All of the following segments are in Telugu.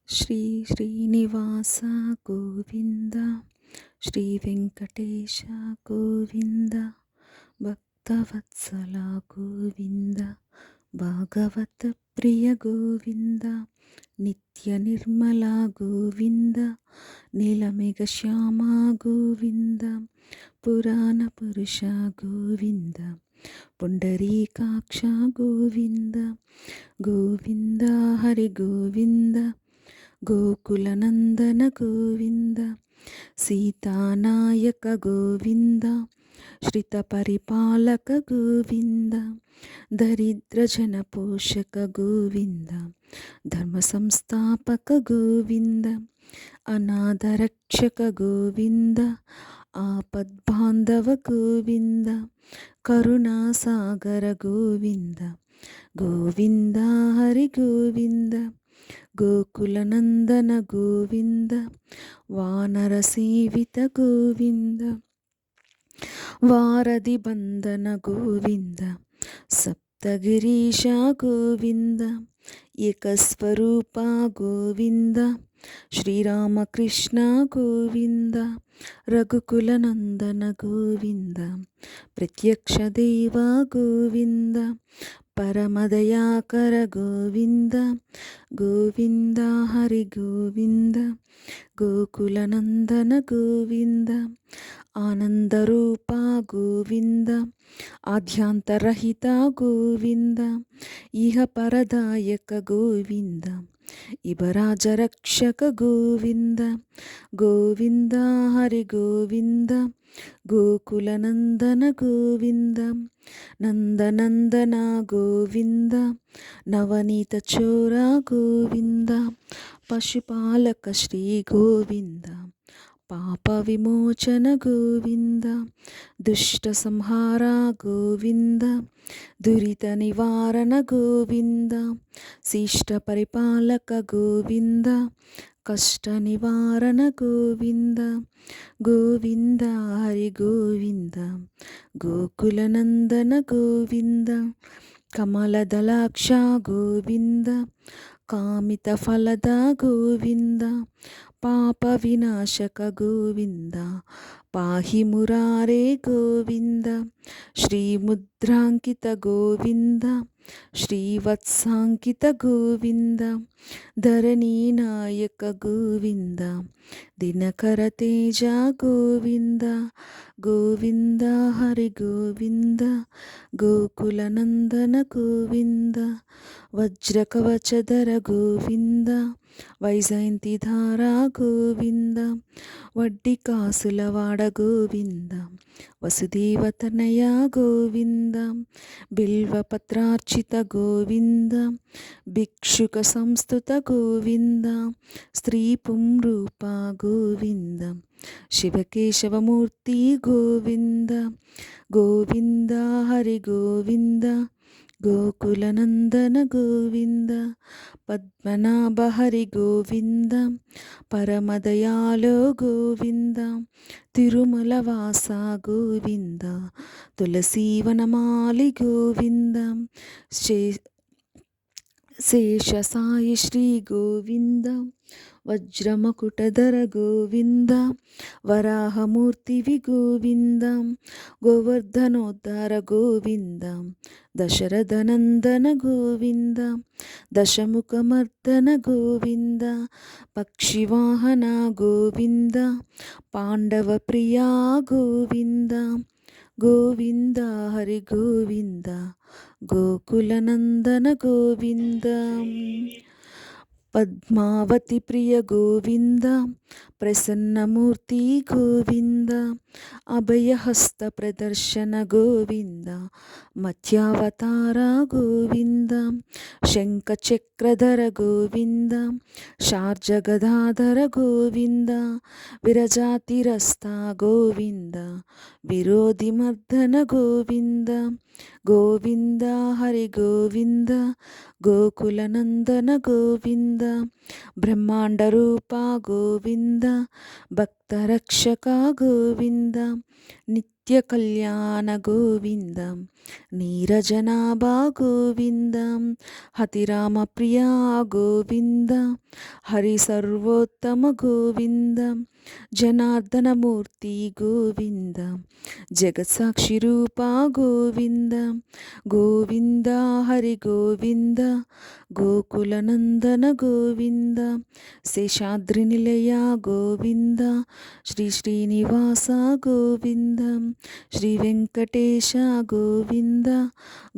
శ్రీ శ్రీనివాస గోవింద, శ్రీ వెంకటేశ గోవింద, భక్తవత్సల గోవింద, భాగవత ప్రియ గోవింద, నిత్య నిర్మల గోవింద, నీలమేఘ శ్యామ గోవింద, పురాణ పురుష గోవింద, పుండరీకాక్ష గోవింద, గోవింద హరి గోవింద, గోకులనందన గోవింద, సీతానాయక గోవింద, శ్రిత పరిపాలక గోవింద, దరిద్రజన పోషక గోవింద, ధర్మ సంస్థాపక గోవింద, అనాథరక్షక గోవింద, ఆపద్బాంధవ గోవింద, కరుణాసాగర గోవింద, గోవింద హరి గోవింద, గోకులనందన గోవింద, వానర సేవిత గోవింద, వారధి బంధన గోవింద, సప్తగిరీశ గోవింద, ఏకస్వరూప గోవింద, శ్రీరామకృష్ణ గోవింద, రఘుకులనందన గోవింద, ప్రత్యక్ష దేవ గోవింద, పరమదయాకర గోవింద, గోవింద హరి గోవింద, గోకులనందన గోవింద, ఆనందరూప గోవింద, ఆద్యాంతరహిత గోవింద, ఇహ పరదాయక గోవింద, ఇబరాజరక్షక గోవింద, గోవింద హరి గోవింద, గోకులనందన గోవింద, నందనందన గోవింద, నవనీత చోర గోవింద, పశుపాలక శ్రీ గోవింద, పాప విమోచన గోవింద, దుష్ట సంహార గోవింద, దురిత నివారణ గోవింద, శిష్ట పరిపాలక గోవింద, కష్ట నివారణ గోవింద, గోవింద హరి గోవింద, గోకులనందన గోవింద, కమలదళాక్ష గోవింద, కామిత ఫలద గోవింద, పాప వినాశక గోవింద, పాహి మురారే గోవింద, శ్రీముద్రాంకిత గోవింద, శ్రీవత్సాంకిత గోవింద, ధరణీనాయక గోవింద, దినకర తేజ గోవింద, గోవింద హరి గోవింద, గోకులనందన గోవింద, వజ్రకవచధర గోవింద, వైజయంతిధార గోవింద, వడ్డీ కాసులవాడ గోవింద, వసుదేవతనయ గోవింద, బిల్వపత్రార్చిత గోవింద, భిక్షుక సంస్థుత గోవింద, స్త్రీ పుంరూప గోవింద, శివకేశవమూర్తి గోవింద, గోవింద హరి గోవింద, గోకులనందన గోవింద, పద్మనాభ హరి గోవింద, పరమదయాలో గోవింద, తిరుమల వాస గోవింద, తులసీవనమాలి గోవింద, శేషసాయి శ్రీ గోవింద, వజ్రమకుటధర గోవింద, వరాహమూర్తివి గోవింద, గోవర్ధనోద్ధార గోవింద, దశరథనందన గోవింద, దశముఖమర్దన గోవింద, పక్షివాహన గోవింద, పాండవ ప్రియా గోవింద, గోవింద హరి గోవింద, గోకులనందన గోవింద, పద్మావతి ప్రియ గోవింద, ప్రసన్నమూర్తి గోవింద, అభయహస్త ప్రదర్శన గోవింద, మత్స్యావతార గోవింద, శంఖచక్రధర గోవింద, శార్జగదాధర గోవింద, విరజాతిరస్త గోవింద, విరోధిమర్దన గోవింద, గోవింద హరి గోవింద, గోకులనందన గోవింద, బ్రహ్మాండ రూప గోవింద, భక్త భక్తరక్షక గోవింద నిత్య కళ్యాణ గోవింద నీరజనాభా గోవింద హతిరామ ప్రియా గోవింద హరి సర్వోత్తమ గోవింద జనార్దనమూర్తి గోవింద జగత్సాక్షి రూపా గోవింద గోవింద హరి గోవింద గోకులనందన గోవింద శేషాద్రి నిలయ గోవింద శ్రీ శ్రీనివాస గోవింద శ్రీ వెంకటేశ గోవింద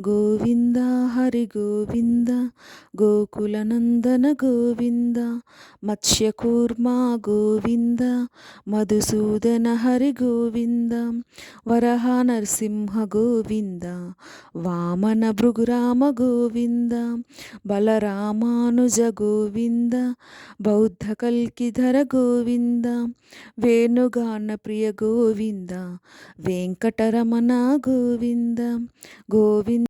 గోవింద హరి గోవింద గోకులనందన గోవింద మత్స్యకూర్మ గోవింద మధుసూదన హరి గోవింద వరహ నరసింహ గోవింద వామన భృగురామ గోవింద బలరామానుజ గోవింద బౌద్ధ కల్కిధర గోవింద వేణుగాన ప్రియ గోవింద వెంకటరమణ గోవింద గోవింద